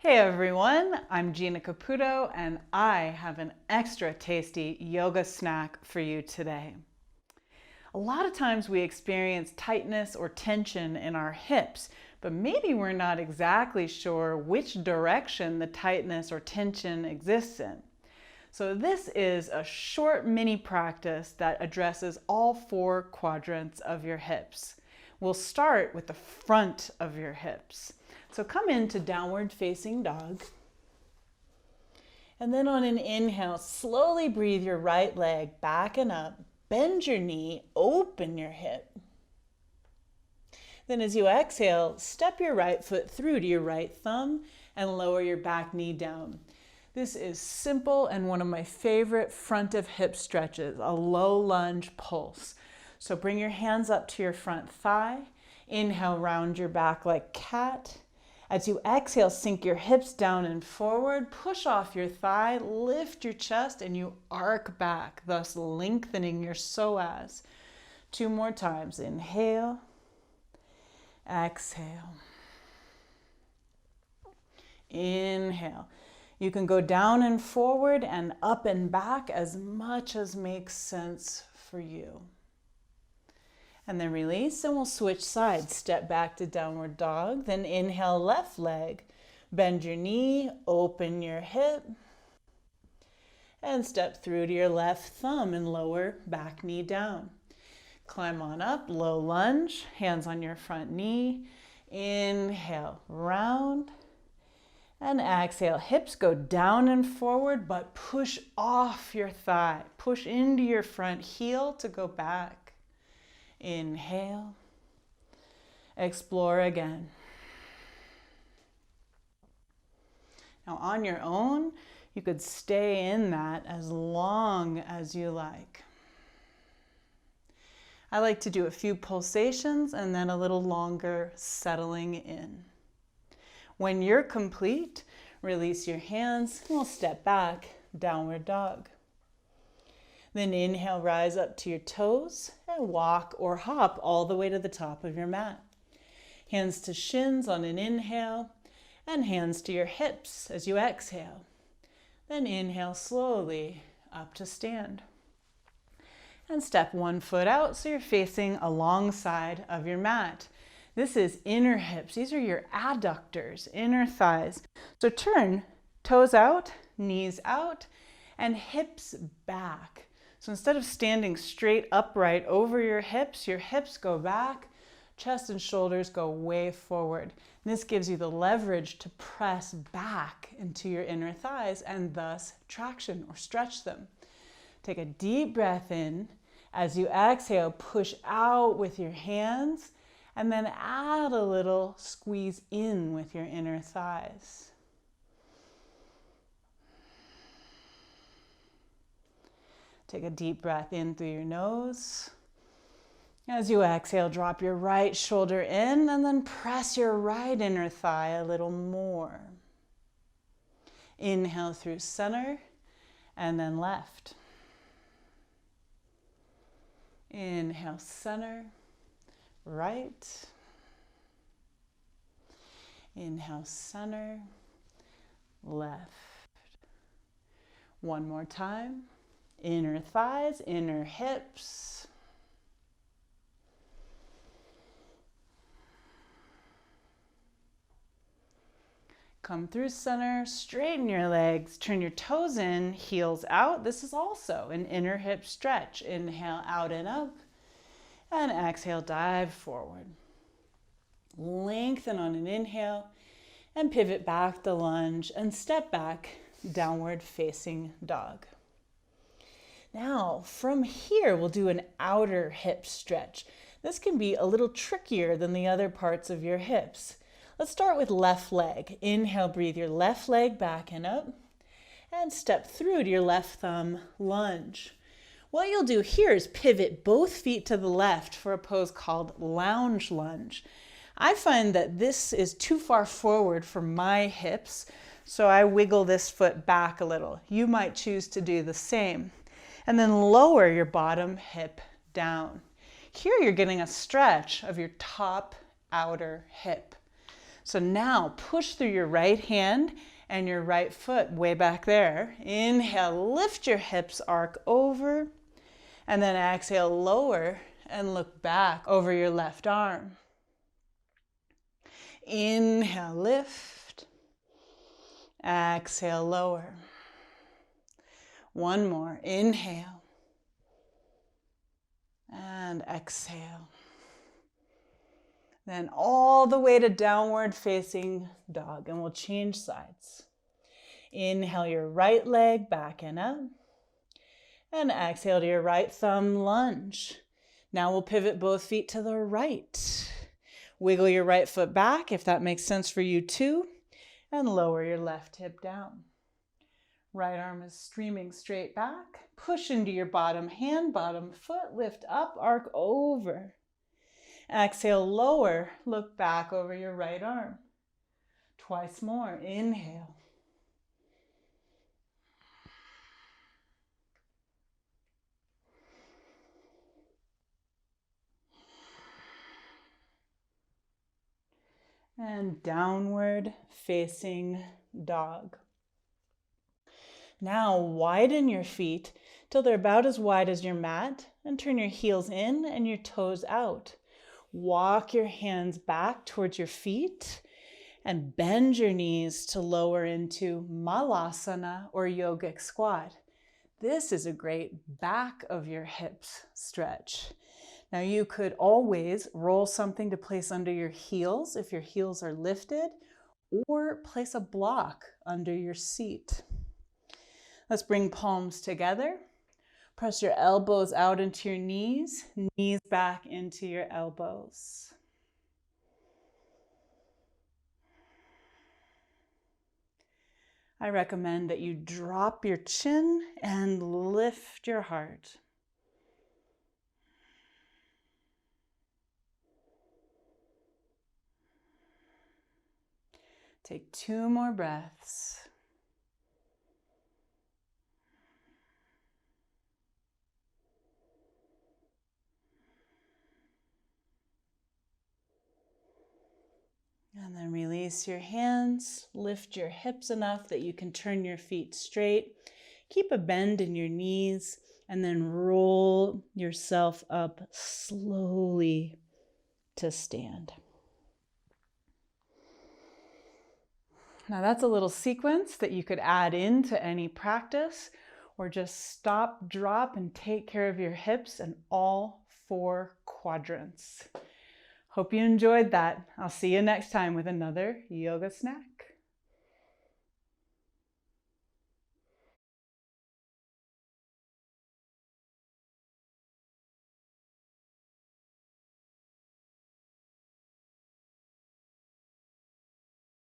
Hey everyone, I'm Gina Caputo and I have an extra tasty yoga snack for you today. A lot of times we experience tightness or tension in our hips, but maybe we're not exactly sure which direction the tightness or tension exists in. So this is a short mini practice that addresses all 4 quadrants of your hips. We'll start with the front of your hips. So come into downward facing dog. And then on an inhale, slowly breathe your right leg back and up. Bend your knee, open your hip. Then as you exhale, step your right foot through to your right thumb and lower your back knee down. This is simple and one of my favorite front of hip stretches, a low lunge pulse. So bring your hands up to your front thigh. Inhale, round your back like cat. As you exhale, sink your hips down and forward, push off your thigh, lift your chest, and you arc back, thus lengthening your psoas. 2 more times. Inhale, exhale. Inhale. You can go down and forward and up and back as much as makes sense for you. And then release, and we'll switch sides. Step back to downward dog, then inhale left leg. Bend your knee, open your hip, and step through to your left thumb and lower back knee down. Climb on up, low lunge, hands on your front knee. Inhale, round, and exhale. Hips go down and forward, but push off your thigh. Push into your front heel to go back. Inhale, explore again. Now on your own, you could stay in that as long as you like. I like to do a few pulsations and then a little longer settling in. When you're complete, release your hands and we'll step back, downward dog. Then inhale, rise up to your toes and walk or hop all the way to the top of your mat. Hands to shins on an inhale and hands to your hips as you exhale. Then inhale slowly up to stand. And step 1 foot out so you're facing alongside of your mat. This is inner hips. These are your adductors, inner thighs. So turn toes out, knees out, and hips back. So instead of standing straight upright over your hips go back, chest and shoulders go way forward. And this gives you the leverage to press back into your inner thighs and thus traction or stretch them. Take a deep breath in. As you exhale, push out with your hands and then add a little squeeze in with your inner thighs. Take a deep breath in through your nose. As you exhale, drop your right shoulder in and then press your right inner thigh a little more. Inhale through center and then left. Inhale, center, right. Inhale, center, left. 1 more time. Inner thighs, inner hips. Come through center, straighten your legs, turn your toes in, heels out. This is also an inner hip stretch. Inhale out and up, and exhale, dive forward. Lengthen on an inhale, and pivot back to lunge, and step back, downward facing dog. Now, from here, we'll do an outer hip stretch. This can be a little trickier than the other parts of your hips. Let's start with left leg. Inhale, breathe your left leg back and up, and step through to your left thumb, lunge. What you'll do here is pivot both feet to the left for a pose called lounge lunge. I find that this is too far forward for my hips, so I wiggle this foot back a little. You might choose to do the same. And then lower your bottom hip down. Here you're getting a stretch of your top outer hip. So now push through your right hand and your right foot way back there. Inhale, lift your hips, arc over, and then exhale, lower and look back over your left arm. Inhale, lift, exhale, lower. One more, inhale, and exhale. Then all the way to downward facing dog, and we'll change sides. Inhale your right leg back and up, and exhale to your right thumb, lunge. Now we'll pivot both feet to the right. Wiggle your right foot back if that makes sense for you too, and lower your left hip down. Right arm is streaming straight back. Push into your bottom hand, bottom foot, lift up, arc over. Exhale, lower, look back over your right arm. Twice more, inhale. And downward facing dog. Now widen your feet till they're about as wide as your mat and turn your heels in and your toes out. Walk your hands back towards your feet and bend your knees to lower into malasana or yogic squat. This is a great back of your hips stretch. Now you could always roll something to place under your heels if your heels are lifted, or place a block under your seat. Let's bring palms together. Press your elbows out into your knees back into your elbows. I recommend that you drop your chin and lift your heart. Take 2 more breaths. And then release your hands, lift your hips enough that you can turn your feet straight. Keep a bend in your knees, and then roll yourself up slowly to stand. Now that's a little sequence that you could add into any practice, or just stop, drop, and take care of your hips and all 4 quadrants. Hope you enjoyed that. I'll see you next time with another yoga snack.